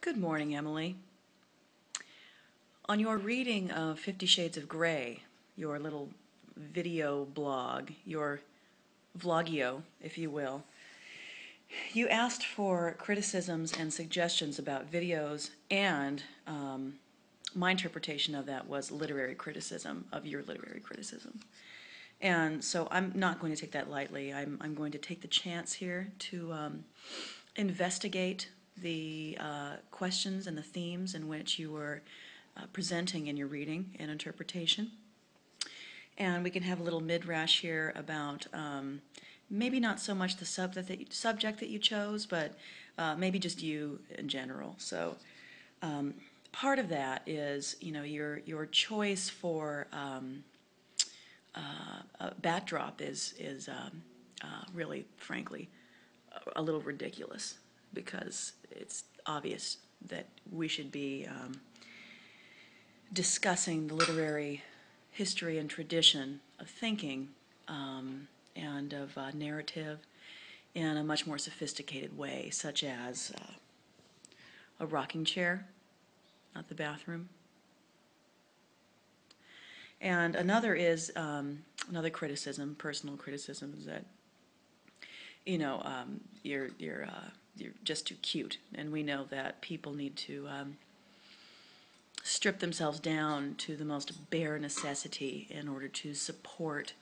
Good morning, Emily. On your reading of 50 Shades of Grey, your little video blog, your vlogio, if you will, you asked for criticisms and suggestions about videos, and my interpretation of that was literary criticism, of your literary criticism. And so I'm not going to take that lightly. I'm going to take the chance here to investigate the questions and the themes in which you were presenting in your reading and interpretation. And we can have a little midrash here about maybe not so much the subject that you chose, but maybe just you in general. So part of that is, your choice for a backdrop is really, frankly, a little ridiculous, because it's obvious that we should be discussing the literary history and tradition of thinking and of narrative in a much more sophisticated way, such as a rocking chair, not the bathroom. And another is, another criticism, personal criticism, is that, you're just too cute, and we know that people need to strip themselves down to the most bare necessity in order to support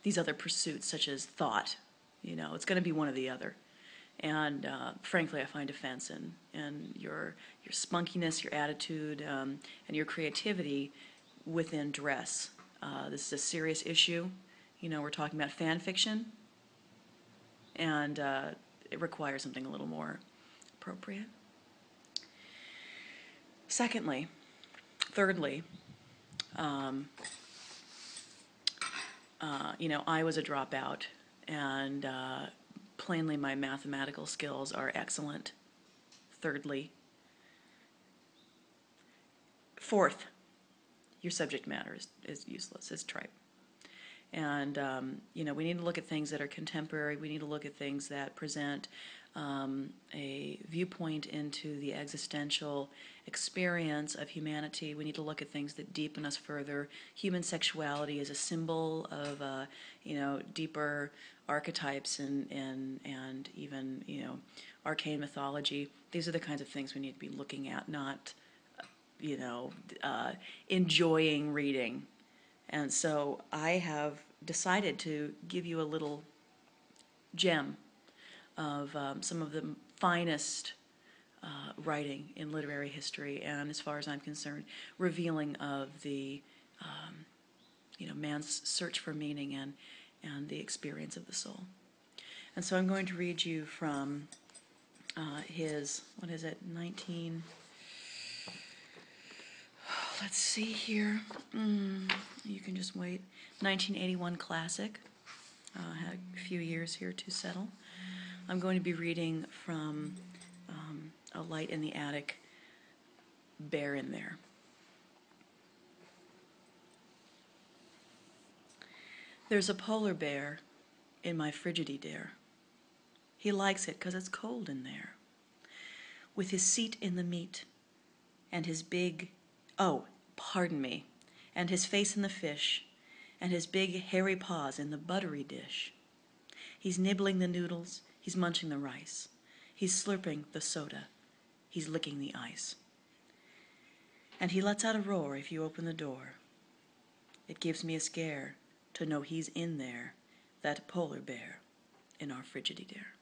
these other pursuits, such as thought. It's going to be one or the other. And frankly, I find offense in your spunkiness, your attitude, and your creativity within dress. This is a serious issue. We're talking about fan fiction, and it requires something a little more appropriate. Thirdly, I was a dropout, and plainly my mathematical skills are excellent. Fourth, your subject matter is useless, it's tripe. And, we need to look at things that are contemporary. We need to look at things that present a viewpoint into the existential experience of humanity. We need to look at things that deepen us further. Human sexuality is a symbol of, deeper archetypes and even, arcane mythology. These are the kinds of things we need to be looking at, not, enjoying reading. And so I have decided to give you a little gem of some of the finest writing in literary history, and as far as I'm concerned, revealing of the man's search for meaning and the experience of the soul. And so I'm going to read you from his, 19... Let's see here. You can just wait. 1981 classic. Had a few years here to settle. I'm going to be reading from A Light in the Attic, Bear in There. There's a polar bear in my Frigidaire. He likes it 'cause it's cold in there. With his seat in the meat and his big... Oh, pardon me. And his face in the fish, and his big hairy paws in the buttery dish. He's nibbling the noodles, he's munching the rice. He's slurping the soda, he's licking the ice. And he lets out a roar if you open the door. It gives me a scare to know he's in there, that polar bear in our Frigidaire.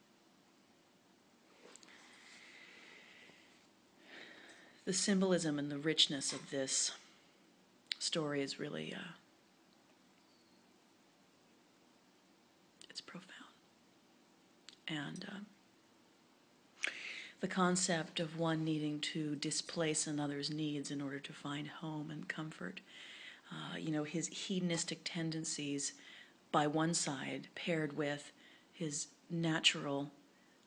The symbolism and the richness of this story is really, it's profound. And the concept of one needing to displace another's needs in order to find home and comfort, his hedonistic tendencies by one side, paired with his natural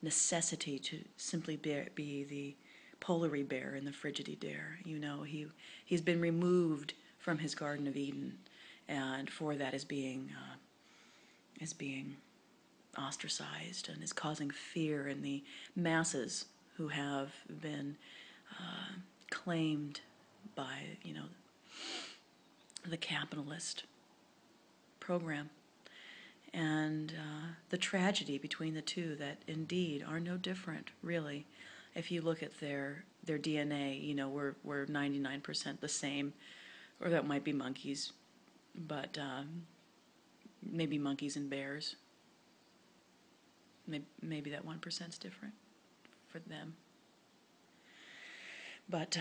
necessity to simply be the polary bear in the Frigidaire. He's been removed from his Garden of Eden, and for that is being ostracized and is causing fear in the masses who have been claimed by, the capitalist program. And the tragedy between the two that indeed are no different, really. If you look at their DNA, we're 99% the same, or that might be monkeys, but maybe monkeys and bears. Maybe that 1% is different for them. But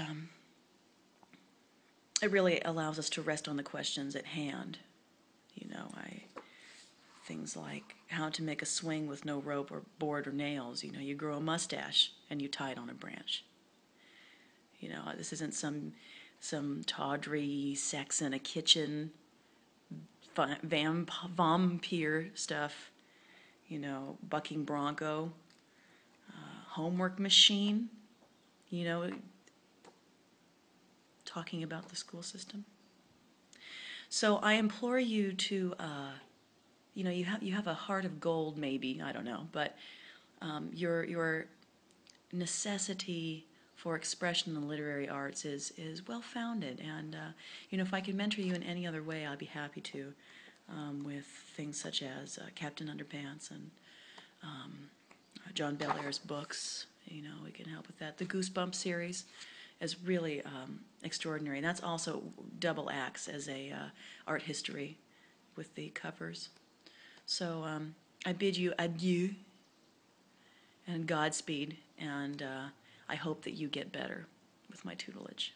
it really allows us to rest on the questions at hand. Things like how to make a swing with no rope or board or nails. You grow a mustache and you tie it on a branch. This isn't some tawdry sex in a kitchen vampire stuff. Bucking bronco, homework machine. Talking about the school system. So I implore you to, you have a heart of gold, maybe, I don't know, but your necessity for expression in the literary arts is well founded, and if I can mentor you in any other way, I'd be happy to, with things such as Captain Underpants and John Belair's books. We can help with that. The Goosebumps series is really extraordinary. And that's also double acts as a art history with the covers. So I bid you adieu and Godspeed, and I hope that you get better with my tutelage.